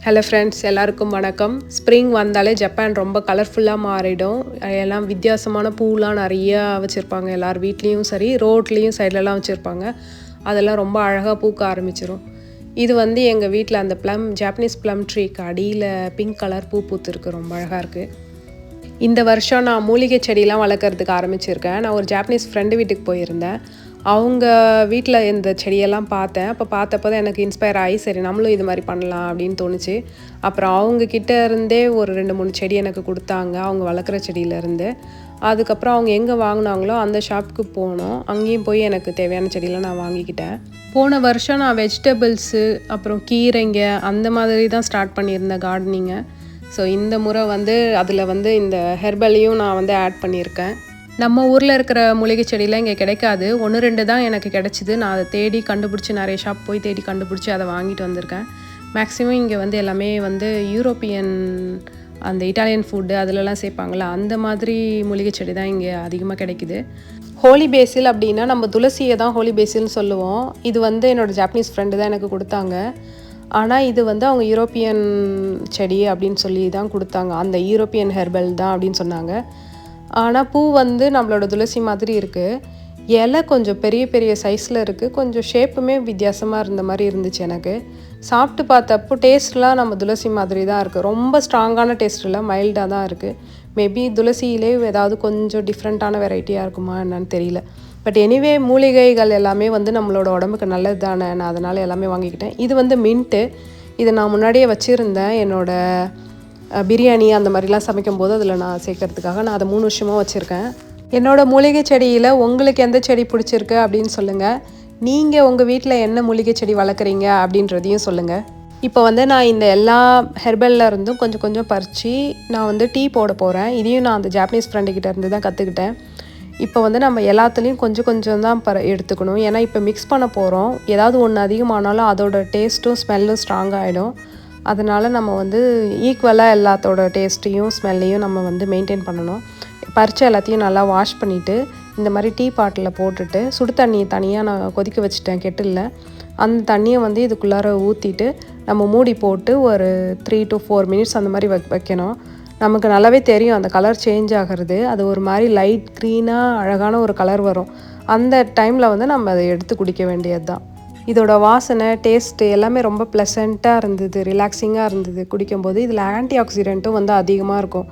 Hello friends, எல்லாருக்கும் வணக்கம். Spring வந்தாலே ஜப்பான் ரொம்ப கலர்ஃபுல்லாக மாறிடும். எல்லாம் வித்தியாசமான பூலாம் நிறையா வச்சுருப்பாங்க. எல்லார் வீட்லேயும் சரி, ரோட்லேயும் சைட்லலாம் வச்சுருப்பாங்க. அதெல்லாம் ரொம்ப அழகாக பூக்க ஆரம்பிச்சிடும். இது வந்து எங்கள் வீட்டில் அந்த ஜாப்பனீஸ் ப்ளம் ட்ரீக்கு அடியில் பிங்க் கலர் பூ பூத்துருக்கு, ரொம்ப அழகாக இருக்குது. இந்த வருஷம் நான் மூலிகை செடியெலாம் வளர்க்குறதுக்கு ஆரம்பிச்சிருக்கேன். நான் ஒரு ஜாப்பனீஸ் ஃப்ரெண்டு வீட்டுக்கு போயிருந்தேன். அவங்க வீட்டில் இந்த செடியெல்லாம் பார்த்தேன். அப்போ பார்த்தப்போ தான் எனக்கு இன்ஸ்பயர் ஆகி, சரி நம்மளும் இது மாதிரி பண்ணலாம் அப்படின்னு தோணுச்சு. அப்புறம் அவங்கக்கிட்ட இருந்தே ஒரு 2-3 செடி எனக்கு கொடுத்தாங்க, அவங்க வளர்க்குற செடியிலேருந்து. அதுக்கப்புறம் அவங்க எங்கே வாங்கினாங்களோ அந்த ஷாப்புக்கு போனோம். அங்கேயும் போய் எனக்கு தேவையான செடியெல்லாம் நான் வாங்கிக்கிட்டேன். போன வருஷம் நான் வெஜிடபிள்ஸு அப்புறம் கீரைங்க அந்த மாதிரி தான் ஸ்டார்ட் பண்ணியிருந்தேன் கார்டனிங்கை. ஸோ இந்த முறை வந்து அதில் வந்து இந்த ஹெர்பலையும் நான் வந்து ஆட் பண்ணியிருக்கேன். நம்ம ஊரில் இருக்கிற மூலிகை செடியெலாம் இங்கே கிடைக்காது. 1-2 தான் எனக்கு கிடச்சிது. நான் அதை தேடி கண்டுபிடிச்சி, நிறைய ஷாப் போய் தேடி கண்டுபிடிச்சி அதை வாங்கிட்டு வந்திருக்கேன். மேக்ஸிமம் இங்கே வந்து எல்லாமே வந்து யூரோப்பியன், அந்த இட்டாலியன் ஃபுட்டு அதிலலாம் சேர்ப்பாங்களா, அந்த மாதிரி மூலிகை செடி தான் இங்கே அதிகமாக கிடைக்குது. ஹோலி பேசில் அப்படின்னா நம்ம துளசியை தான் ஹோலி பேசில்னு சொல்லுவோம். இது வந்து என்னோடய ஜாப்பனீஸ் ஃப்ரெண்டு தான் எனக்கு கொடுத்தாங்க. ஆனால் இது வந்து அவங்க யூரோப்பியன் செடி அப்படின்னு சொல்லி தான் கொடுத்தாங்க. அந்த யூரோப்பியன் ஹெர்பல் தான் அப்படின்னு சொன்னாங்க. ஆனால் பூ வந்து நம்மளோட துளசி மாதிரி இருக்குது. இலை கொஞ்சம் பெரிய பெரிய சைஸில் இருக்குது. கொஞ்சம் ஷேப்புமே வித்தியாசமாக இருந்த மாதிரி இருந்துச்சு எனக்கு. சாப்பிட்டு பார்த்தப்போ டேஸ்ட்லாம் நம்ம துளசி மாதிரி தான் இருக்குது. ரொம்ப ஸ்ட்ராங்கான டேஸ்ட் இல்லை, மைல்டாக தான் இருக்குது. மேபி துளசியிலே ஏதாவது கொஞ்சம் டிஃப்ரெண்ட்டான வெரைட்டியாக இருக்குமா என்னன்னு தெரியல. பட் எனிவே மூலிகைகள் எல்லாமே வந்து நம்மளோட உடம்புக்கு நல்லது தானே, நான் அதனால் எல்லாமே வாங்கிக்கிட்டேன். இது வந்து மின்ட்டு. இதை நான் முன்னாடியே வச்சுருந்தேன். என்னோடய பிரியாணி அந்த மாதிரிலாம் சமைக்கும் போது அதில் நான் சேர்க்கறதுக்காக நான் அதை 3 வருஷமாக வச்சுருக்கேன். என்னோடய மூலிகை செடியில் உங்களுக்கு எந்த செடி பிடிச்சிருக்கு அப்படின்னு சொல்லுங்கள். நீங்கள் உங்கள் வீட்டில் என்ன மூலிகை செடி வளர்க்குறீங்க அப்படின்றதையும் சொல்லுங்கள். இப்போ வந்து நான் இந்த எல்லா ஹெர்பலில் இருந்தும் கொஞ்சம் கொஞ்சம் பறித்து நான் வந்து டீ போட போகிறேன். இதையும் நான் அந்த ஜாப்பனீஸ் ஃப்ரெண்டுக்கிட்ட இருந்து தான் கற்றுக்கிட்டேன். இப்போ வந்து நம்ம எல்லாத்துலேயும் கொஞ்சம் கொஞ்சம் தான் எடுத்துக்கணும். ஏன்னா இப்போ மிக்ஸ் பண்ண போகிறோம். ஏதாவது ஒன்று அதிகமானாலும் அதோட டேஸ்ட்டும் ஸ்மெல்லும் ஸ்ட்ராங்காகிடும். அதனால் நம்ம வந்து ஈக்குவலாக எல்லாத்தோட டேஸ்ட்டையும் ஸ்மெல்லையும் நம்ம வந்து மெயின்டைன் பண்ணணும். பறித்து எல்லாத்தையும் நல்லா வாஷ் பண்ணிவிட்டு இந்த மாதிரி டீ பாட்டில் போட்டுட்டு சுடு தண்ணி தனியாக நான் கொதிக்க வச்சுட்டேன் கெட்டிலில். அந்த தண்ணியை வந்து இதுக்குள்ளார ஊற்றிட்டு நம்ம மூடி போட்டு ஒரு 3 to 4 மினிட்ஸ் அந்த மாதிரி வைக்கணும். நமக்கு நல்லாவே தெரியும் அந்த கலர் சேஞ்ச் ஆகிறது. அது ஒரு மாதிரி லைட் க்ரீனாக அழகான ஒரு கலர் வரும். அந்த டைமில் வந்து நம்ம அதை எடுத்து குடிக்க வேண்டியது தான். இதோட வாசனை, டேஸ்ட்டு எல்லாமே ரொம்ப ப்ளசண்ட்டாக இருந்தது, ரிலாக்ஸிங்காக இருந்தது குடிக்கும்போது. இதில் ஆன்டி ஆக்சிடென்ட்டும் வந்து அதிகமாக இருக்கும்.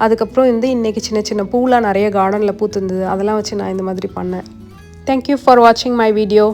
அதுக்கப்புறம் வந்து இன்றைக்கி சின்ன சின்ன பூலாம் நிறைய கார்டனில் பூத்துருந்தது. அதெல்லாம் வச்சு நான் இந்த மாதிரி பண்ணேன். தேங்க்யூ ஃபார் வாட்சிங் மை வீடியோ.